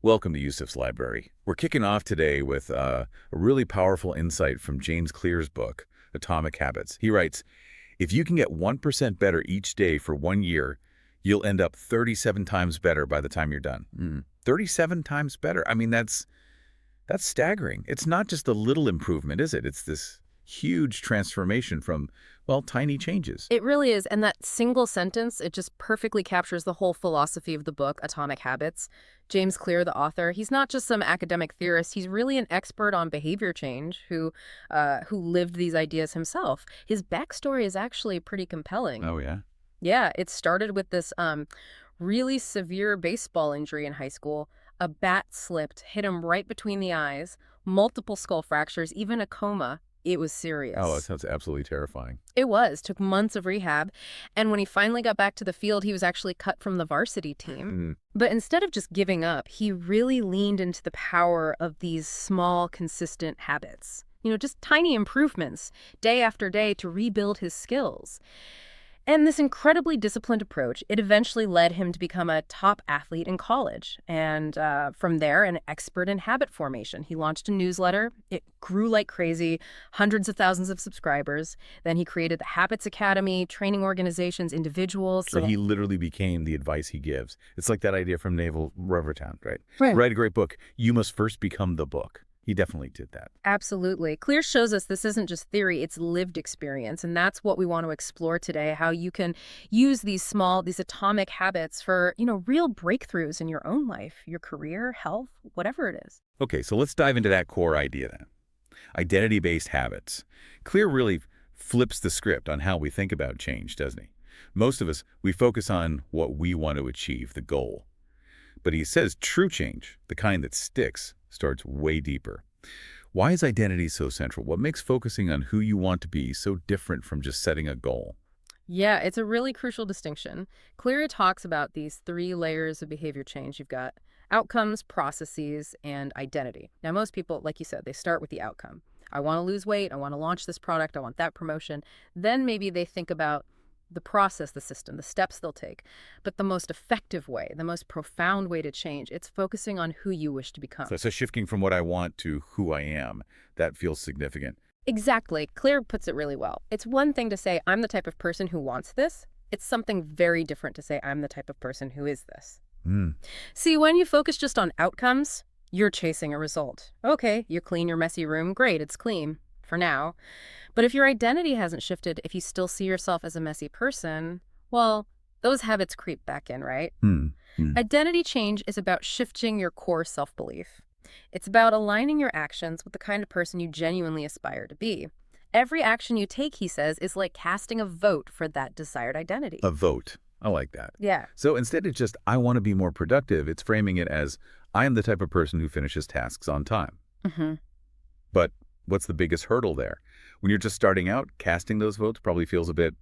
Welcome to Youssef's Library. We're kicking off today with a really powerful insight from James Clear's book, Atomic Habits. He writes, if you can get 1% better each day for 1 year, you'll end up 37 times better by the time you're done. 37 times better. I mean, that's staggering. It's not just a little improvement, is it? It's this huge transformation from, well, tiny changes. It really is, and that single sentence, it just perfectly captures the whole philosophy of the book, Atomic Habits. James Clear, the author, he's not just some academic theorist, he's really an expert on behavior change who lived these ideas himself. His backstory is actually pretty compelling. Oh, yeah? Yeah, it started with this really severe baseball injury in high school. A bat slipped, hit him right between the eyes, multiple skull fractures, even a coma. It was Oh, that serious. sounds absolutely terrifying. It was. Took months of rehab. And when he finally got back to the field, he was actually cut from the varsity team. Mm. But instead of just giving up, he really leaned into the power of these small, consistent habits. Just tiny improvements, day after day, to rebuild his skills. And this incredibly disciplined approach, it eventually led him to become a top athlete in college. And from there, an expert in habit formation. He launched a newsletter. It grew like crazy, hundreds of thousands of subscribers. Then he created the Habits Academy, training organizations, individuals. So he literally became the advice he gives. It's like that idea from Naval Rivertown, right? Right. Write a great book. You must first become the book. He definitely did that. Absolutely. Clear shows us this isn't just theory, it's lived experience. And that's what we want to explore today, how you can use these atomic habits for, real breakthroughs in your own life, your career, health, whatever it is. Okay, so let's dive into that core idea then. Identity-based habits. Clear really flips the script on how we think about change, doesn't he? Most of us, we focus on what we want to achieve, the goal. But he says true change, the kind that sticks, starts way deeper. Why is identity so central? What makes focusing on who you want to be so different from just setting a goal? Yeah, it's a really crucial distinction. Clear talks about these three layers of behavior change. You've got outcomes, processes, and identity. Now, most people, like you said, they start with the outcome. I want to lose weight. I want to launch this product. I want that promotion. Then maybe they think about the process, the system, the steps they'll take. But the most effective way, the most profound way to change, it's focusing on who you wish to become. So shifting from what I want to who I am, that feels significant. Exactly. Claire puts it really well. It's one thing to say, I'm the type of person who wants this. It's something very different to say, I'm the type of person who is this. Mm. See, when you focus just on outcomes, you're chasing a result. Okay, you clean your messy room. Great, it's clean for now. But if your identity hasn't shifted, if you still see yourself as a messy person, well, those habits creep back in, right? Mm. Mm. Identity change is about shifting your core self-belief. It's about aligning your actions with the kind of person you genuinely aspire to be. Every action you take, he says, is like casting a vote for that desired identity. A vote. I like that. Yeah. So instead of just, I want to be more productive, it's framing it as, I am the type of person who finishes tasks on time. Mm-hmm. But what's the biggest hurdle there? When you're just starting out, casting those votes probably feels a bit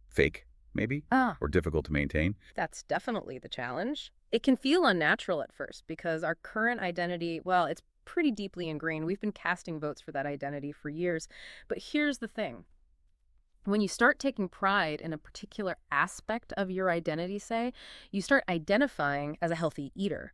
fake, maybe, or difficult to maintain. That's definitely the challenge. It can feel unnatural at first because our current identity, well, it's pretty deeply ingrained. We've been casting votes for that identity for years. But here's the thing. When you start taking pride in a particular aspect of your identity, say, you start identifying as a healthy eater.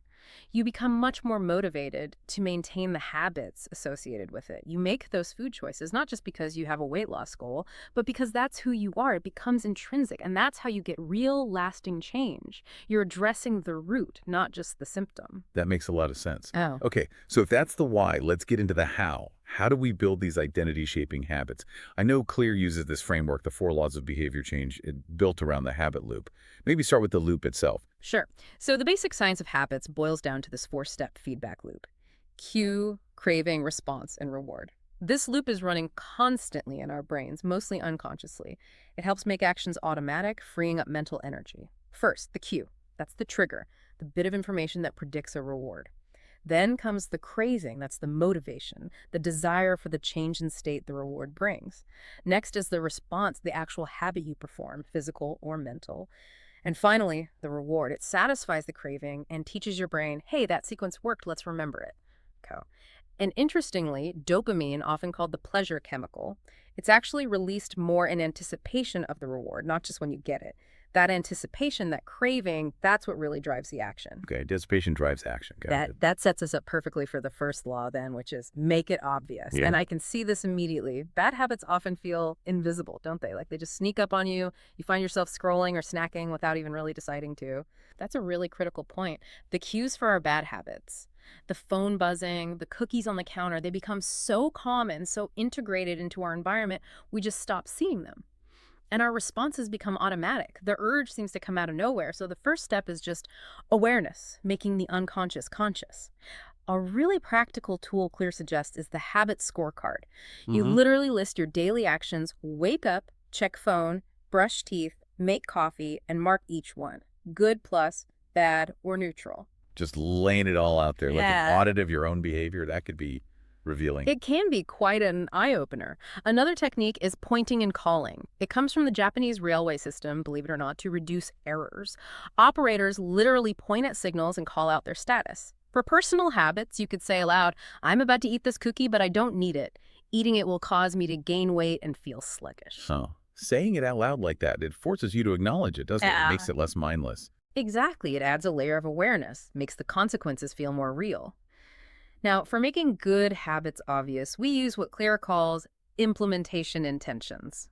You become much more motivated to maintain the habits associated with it. You make those food choices, not just because you have a weight loss goal, but because that's who you are. It becomes intrinsic, and that's how you get real, lasting change. You're addressing the root, not just the symptom. That makes a lot of sense. Oh. Okay, so if that's the why, let's get into the how. How do we build these identity-shaping habits? I know Clear uses this framework, the 4 laws of behavior change, built around the habit loop. Maybe start with the loop itself. Sure. So the basic science of habits boils down to this 4-step feedback loop. Cue, craving, response, and reward. This loop is running constantly in our brains, mostly unconsciously. It helps make actions automatic, freeing up mental energy. First, the cue. That's the trigger, the bit of information that predicts a reward. Then comes the craving, that's the motivation, the desire for the change in state the reward brings. Next is the response, the actual habit you perform, physical or mental. And finally, the reward. It satisfies the craving and teaches your brain, hey, that sequence worked, let's remember it. Okay. And interestingly, dopamine, often called the pleasure chemical, it's actually released more in anticipation of the reward, not just when you get it. That anticipation, that craving, that's what really drives the action. Okay, anticipation drives action. Got it. That sets us up perfectly for the first law then, which is make it obvious. Yeah. And I can see this immediately. Bad habits often feel invisible, don't they? Like they just sneak up on you. You find yourself scrolling or snacking without even really deciding to. That's a really critical point. The cues for our bad habits, the phone buzzing, the cookies on the counter, they become so common, so integrated into our environment, we just stop seeing them. And our responses become automatic. The urge seems to come out of nowhere. So the first step is just awareness, making the unconscious conscious. A really practical tool Clear suggests is the habit scorecard. You literally list your daily actions, wake up, check phone, brush teeth, make coffee, and mark each one. Good plus, bad, or neutral. Just laying it all out there, like an Yeah. audit of your own behavior. That could be revealing. It can be quite an eye-opener. Another technique is pointing and calling. It comes from the Japanese railway system, believe it or not, to reduce errors. Operators literally point at signals and call out their status. For personal habits, you could say aloud, I'm about to eat this cookie, but I don't need it. Eating it will cause me to gain weight and feel sluggish. Oh, saying it out loud like that, it forces you to acknowledge it, doesn't it? It Yeah. makes it less mindless. Exactly. It adds a layer of awareness, makes the consequences feel more real. Now, for making good habits obvious, we use what Clara calls implementation intentions.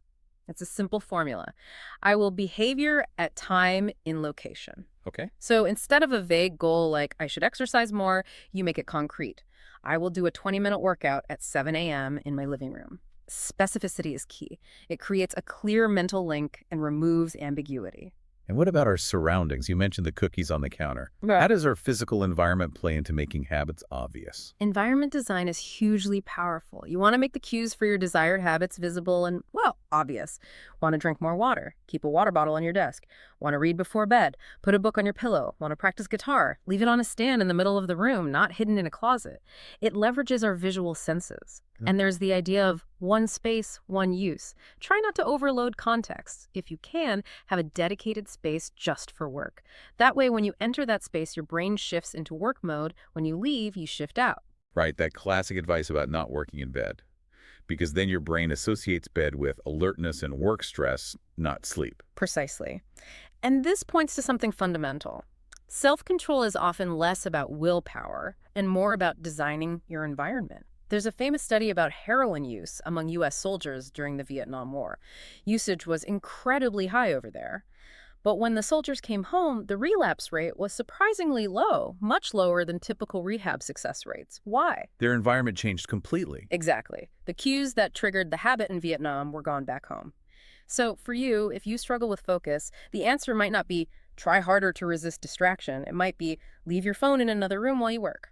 It's a simple formula. I will behavior at time in location. Okay. So instead of a vague goal like I should exercise more, you make it concrete. I will do a 20-minute workout at 7 a.m. in my living room. Specificity is key. It creates a clear mental link and removes ambiguity. And what about our surroundings? You mentioned the cookies on the counter. Right. How does our physical environment play into making habits obvious? Environment design is hugely powerful. You want to make the cues for your desired habits visible and, well, obvious. Want to drink more water? Keep a water bottle on your desk. Want to read before bed? Put a book on your pillow. Want to practice guitar? Leave it on a stand in the middle of the room, not hidden in a closet. It leverages our visual senses. And there's the idea of one space, one use. Try not to overload context. If you can, have a dedicated space just for work. That way, when you enter that space, your brain shifts into work mode. When you leave, you shift out. Right, that classic advice about not working in bed. Because then your brain associates bed with alertness and work stress, not sleep. Precisely. And this points to something fundamental. Self-control is often less about willpower and more about designing your environment. There's a famous study about heroin use among U.S. soldiers during the Vietnam War. Usage was incredibly high over there. But when the soldiers came home, the relapse rate was surprisingly low, much lower than typical rehab success rates. Why? Their environment changed completely. Exactly. The cues that triggered the habit in Vietnam were gone back home. So for you, if you struggle with focus, the answer might not be try harder to resist distraction. It might be leave your phone in another room while you work.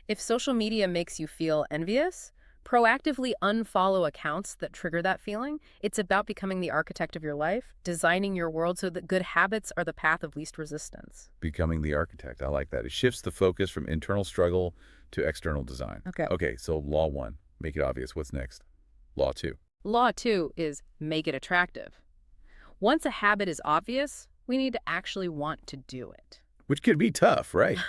If social media makes you feel envious, proactively unfollow accounts that trigger that feeling. It's about becoming the architect of your life, designing your world so that good habits are the path of least resistance. Becoming the architect. I like that. It shifts the focus from internal struggle to external design. Okay, so law 1, make it obvious. What's next? Law 2. Law 2 is make it attractive. Once a habit is obvious, we need to actually want to do it. Which could be tough, right?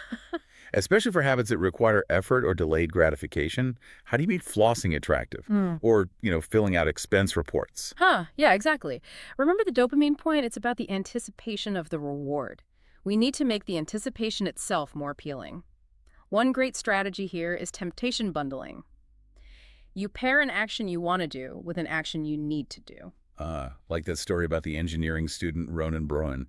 Especially for habits that require effort or delayed gratification. How do you make flossing attractive? Or, filling out expense reports? Yeah, exactly. Remember the dopamine point? It's about the anticipation of the reward. We need to make the anticipation itself more appealing. One great strategy here is temptation bundling. You pair an action you want to do with an action you need to do. Like that story about the engineering student Ronan Bruin.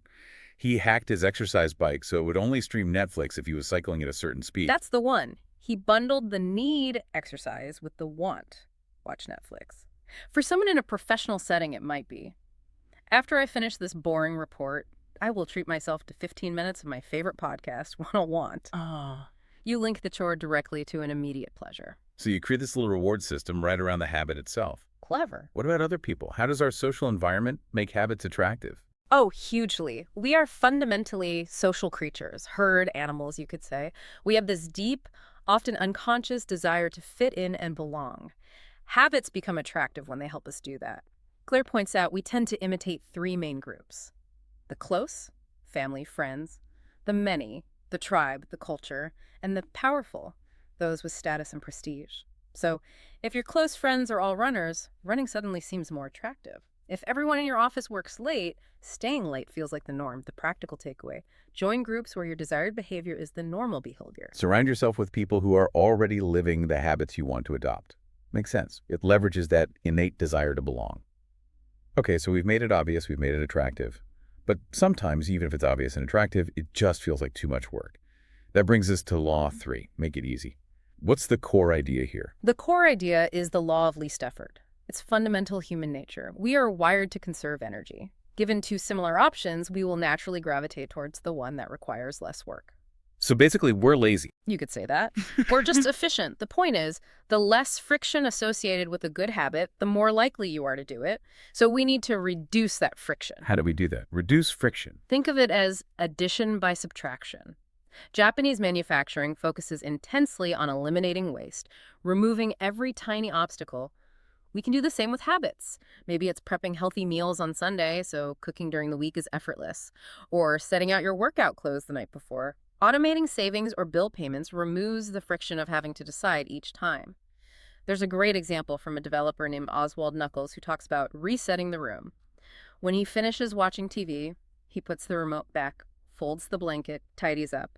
He hacked his exercise bike so it would only stream Netflix if he was cycling at a certain speed. That's the one. He bundled the need exercise with the want watch Netflix. For someone in a professional setting, it might be. After I finish this boring report, I will treat myself to 15 minutes of my favorite podcast, What I Want. You link the chore directly to an immediate pleasure. So you create this little reward system right around the habit itself. Clever. What about other people? How does our social environment make habits attractive? Oh, hugely. We are fundamentally social creatures, herd animals, you could say. We have this deep, often unconscious desire to fit in and belong. Habits become attractive when they help us do that. Claire points out we tend to imitate 3 main groups: the close, family, friends; the many, the tribe, the culture; and the powerful, those with status and prestige. So if your close friends are all runners, running suddenly seems more attractive. If everyone in your office works late, staying late feels like the norm. The practical takeaway: join groups where your desired behavior is the normal behavior. Surround yourself with people who are already living the habits you want to adopt. Makes sense. It leverages that innate desire to belong. Okay, so we've made it obvious, we've made it attractive. But sometimes, even if it's obvious and attractive, it just feels like too much work. That brings us to Law 3. Make it easy. What's the core idea here? The core idea is the law of least effort. It's fundamental human nature. We are wired to conserve energy. Given two similar options, we will naturally gravitate towards the one that requires less work. So basically, we're lazy. You could say that. We're just efficient. The point is, the less friction associated with a good habit, the more likely you are to do it. So we need to reduce that friction. How do we do that? Reduce friction. Think of it as addition by subtraction. Japanese manufacturing focuses intensely on eliminating waste, removing every tiny obstacle. We can do the same with habits. Maybe it's prepping healthy meals on Sunday, so cooking during the week is effortless, or setting out your workout clothes the night before. Automating savings or bill payments removes the friction of having to decide each time. There's a great example from a developer named Oswald Knuckles who talks about resetting the room. When he finishes watching TV, he puts the remote back, folds the blanket, tidies up.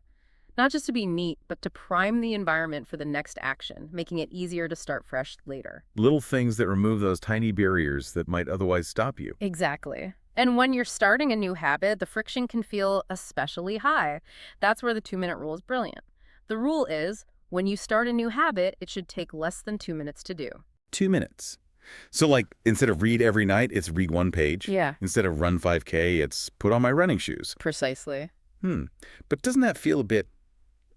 Not just to be neat, but to prime the environment for the next action, making it easier to start fresh later. Little things that remove those tiny barriers that might otherwise stop you. Exactly. And when you're starting a new habit, the friction can feel especially high. That's where the 2-minute rule is brilliant. The rule is, when you start a new habit, it should take less than 2 minutes to do. 2 minutes. So like, instead of read every night, it's read one page. Yeah. Instead of run 5K, it's put on my running shoes. Precisely. But doesn't that feel a bit,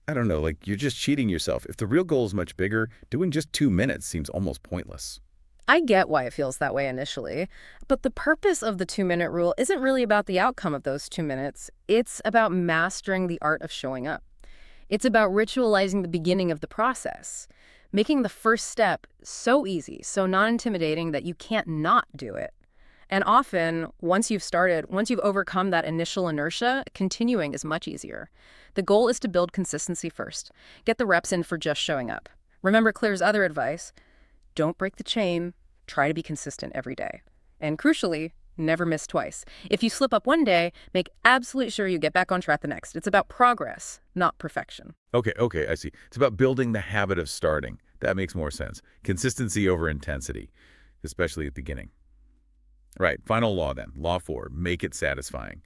I don't know, like you're just cheating yourself? If the real goal is much bigger, doing just 2 minutes seems almost pointless. I get why it feels that way initially, but the purpose of the 2-minute rule isn't really about the outcome of those 2 minutes. It's about mastering the art of showing up. It's about ritualizing the beginning of the process, making the first step so easy, so non-intimidating that you can't not do it. And often, once you've overcome that initial inertia, continuing is much easier. The goal is to build consistency first. Get the reps in for just showing up. Remember Claire's other advice: don't break the chain, try to be consistent every day. And crucially, never miss twice. If you slip up one day, make absolutely sure you get back on track the next. It's about progress, not perfection. Okay, I see. It's about building the habit of starting. That makes more sense. Consistency over intensity, especially at the beginning. Right, final law then. Law 4, make it satisfying.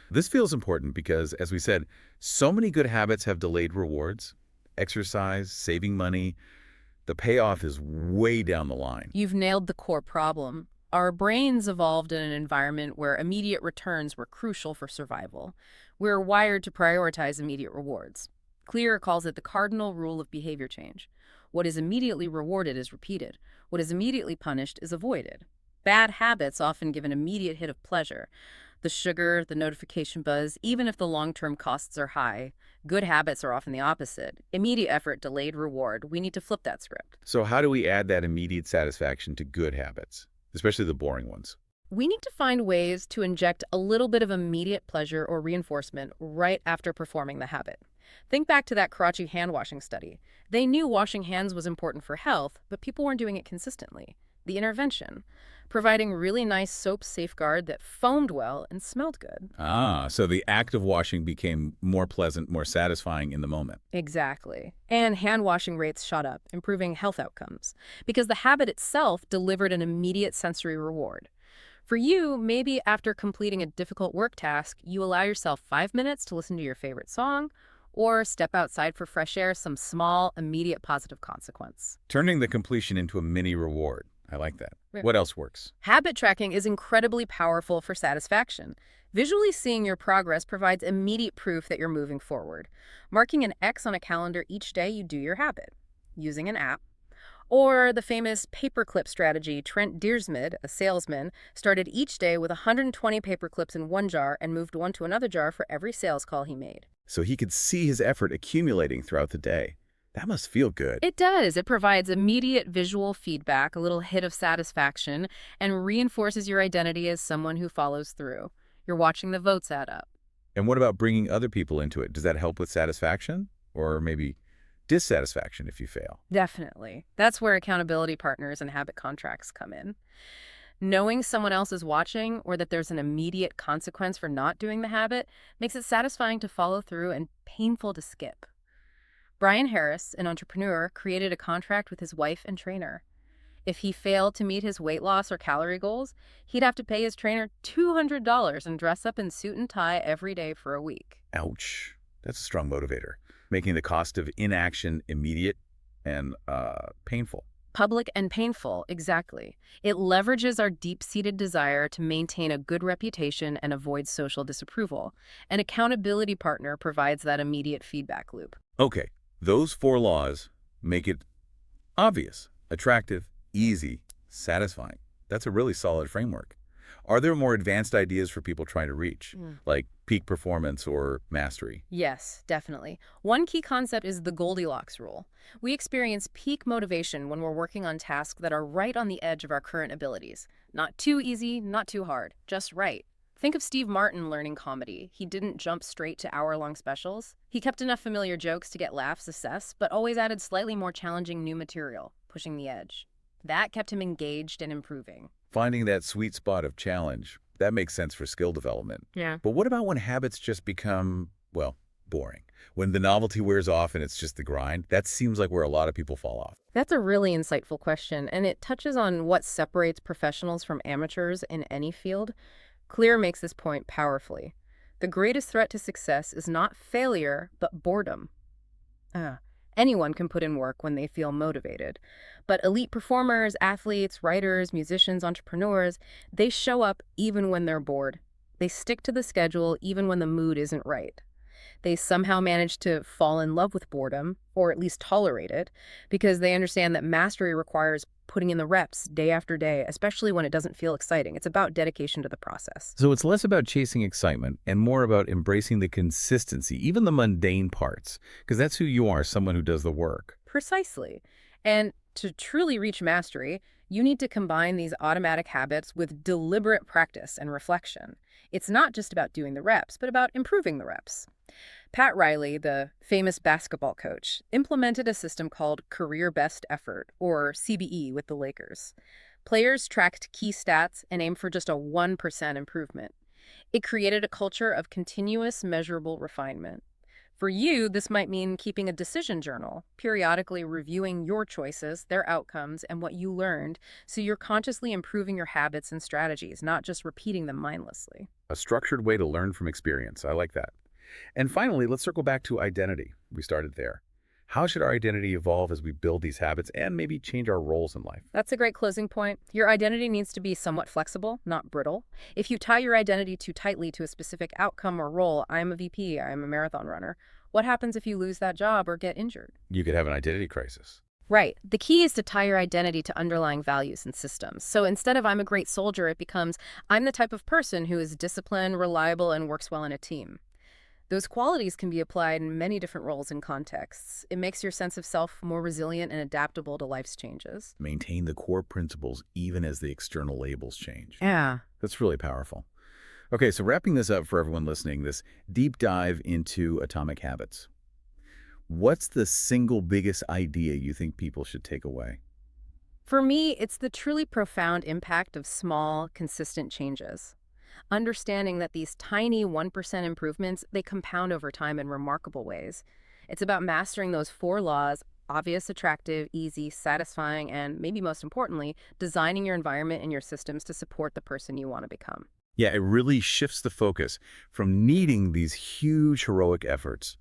This feels important because, as we said, so many good habits have delayed rewards. Exercise, saving money. The payoff is way down the line. You've nailed the core problem. Our brains evolved in an environment where immediate returns were crucial for survival. We're wired to prioritize immediate rewards. Clear calls it the cardinal rule of behavior change. What is immediately rewarded is repeated. What is immediately punished is avoided. Bad habits often give an immediate hit of pleasure. The sugar, the notification buzz, even if the long-term costs are high. Good habits are often the opposite. Immediate effort, delayed reward. We need to flip that script. So how do we add that immediate satisfaction to good habits, especially the boring ones? We need to find ways to inject a little bit of immediate pleasure or reinforcement right after performing the habit. Think back to that crotchety hand-washing study. They knew washing hands was important for health, but people weren't doing it consistently. The intervention: providing really nice soap safeguard that foamed well and smelled good. So the act of washing became more pleasant, more satisfying in the moment. Exactly. And hand washing rates shot up, improving health outcomes, because the habit itself delivered an immediate sensory reward. For you, maybe after completing a difficult work task, you allow yourself 5 minutes to listen to your favorite song, or step outside for fresh air, some small, immediate positive consequence. Turning the completion into a mini reward. I like that. What else works? Habit tracking is incredibly powerful for satisfaction. Visually seeing your progress provides immediate proof that you're moving forward. Marking an X on a calendar each day you do your habit, using an app. Or the famous paperclip strategy. Trent Deersmid, a salesman, started each day with 120 paperclips in one jar and moved one to another jar for every sales call he made. So he could see his effort accumulating throughout the day. That must feel good. It does. It provides immediate visual feedback, a little hit of satisfaction, and reinforces your identity as someone who follows through. You're watching the votes add up. And what about bringing other people into it? Does that help with satisfaction? Or maybe dissatisfaction if you fail? Definitely. That's where accountability partners and habit contracts come in. Knowing someone else is watching or that there's an immediate consequence for not doing the habit makes it satisfying to follow through and painful to skip. Brian Harris, an entrepreneur, created a contract with his wife and trainer. If he failed to meet his weight loss or calorie goals, he'd have to pay his trainer $200 and dress up in suit and tie every day for a week. Ouch. That's a strong motivator, making the cost of inaction immediate and painful. Public and painful, exactly. It leverages our deep-seated desire to maintain a good reputation and avoid social disapproval. An accountability partner provides that immediate feedback loop. Okay, those 4 laws make it obvious, attractive, easy, satisfying. That's a really solid framework. Are there more advanced ideas for people trying to reach, like peak performance or mastery? Yes, definitely. One key concept is the Goldilocks rule. We experience peak motivation when we're working on tasks that are right on the edge of our current abilities. Not too easy, not too hard, just right. Think of Steve Martin learning comedy. He didn't jump straight to hour-long specials. He kept enough familiar jokes to get laughs assess, but always added slightly more challenging new material, pushing the edge. That kept him engaged and improving. Finding that sweet spot of challenge, that makes sense for skill development. Yeah. But what about when habits just become, well, boring? When the novelty wears off and it's just the grind, that seems like where a lot of people fall off. That's a really insightful question, and it touches on what separates professionals from amateurs in any field. Clear makes this point powerfully. The greatest threat to success is not failure, but boredom. Anyone can put in work when they feel motivated. But elite performers, athletes, writers, musicians, entrepreneurs, they show up even when they're bored. They stick to the schedule even when the mood isn't right. They somehow manage to fall in love with boredom, or at least tolerate it, because they understand that mastery requires putting in the reps day after day, especially when it doesn't feel exciting. It's about dedication to the process. So it's less about chasing excitement and more about embracing the consistency, even the mundane parts, because that's who you are, someone who does the work. Precisely. And to truly reach mastery, you need to combine these automatic habits with deliberate practice and reflection. It's not just about doing the reps, but about improving the reps. Pat Riley, the famous basketball coach, implemented a system called Career Best Effort, or CBE, with the Lakers. Players tracked key stats and aimed for just a 1% improvement. It created a culture of continuous measurable refinement. For you, this might mean keeping a decision journal, periodically reviewing your choices, their outcomes, and what you learned, so you're consciously improving your habits and strategies, not just repeating them mindlessly. A structured way to learn from experience. I like that. And finally, let's circle back to identity. We started there. How should our identity evolve as we build these habits and maybe change our roles in life? That's a great closing point. Your identity needs to be somewhat flexible, not brittle. If you tie your identity too tightly to a specific outcome or role, I'm a VP, I'm a marathon runner, what happens if you lose that job or get injured? You could have an identity crisis. Right. The key is to tie your identity to underlying values and systems. So instead of I'm a great soldier, it becomes I'm the type of person who is disciplined, reliable, and works well in a team. Those qualities can be applied in many different roles and contexts. It makes your sense of self more resilient and adaptable to life's changes. Maintain the core principles even as the external labels change. Yeah. That's really powerful. Okay, so wrapping this up for everyone listening, this deep dive into atomic habits. What's the single biggest idea you think people should take away? For me, it's the truly profound impact of small, consistent changes. Understanding that these tiny 1% improvements, they compound over time in remarkable ways. It's about mastering those 4 laws: obvious, attractive, easy, satisfying, and maybe most importantly, designing your environment and your systems to support the person you want to become. Yeah, it really shifts the focus from needing these huge heroic efforts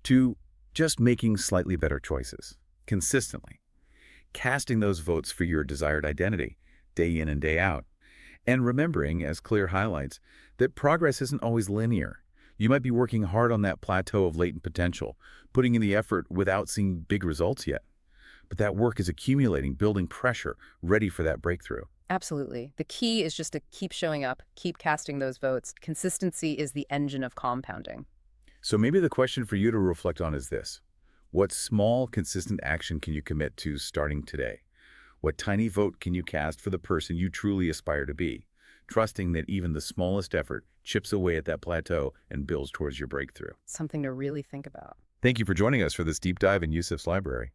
to just making slightly better choices consistently, casting those votes for your desired identity day in and day out. And remembering, as Clear highlights, that progress isn't always linear. You might be working hard on that plateau of latent potential, putting in the effort without seeing big results yet. But that work is accumulating, building pressure, ready for that breakthrough. Absolutely. The key is just to keep showing up, keep casting those votes. Consistency is the engine of compounding. So maybe the question for you to reflect on is this. What small, consistent action can you commit to starting today? What tiny vote can you cast for the person you truly aspire to be, trusting that even the smallest effort chips away at that plateau and builds towards your breakthrough? Something to really think about. Thank you for joining us for this deep dive in Youssef's library.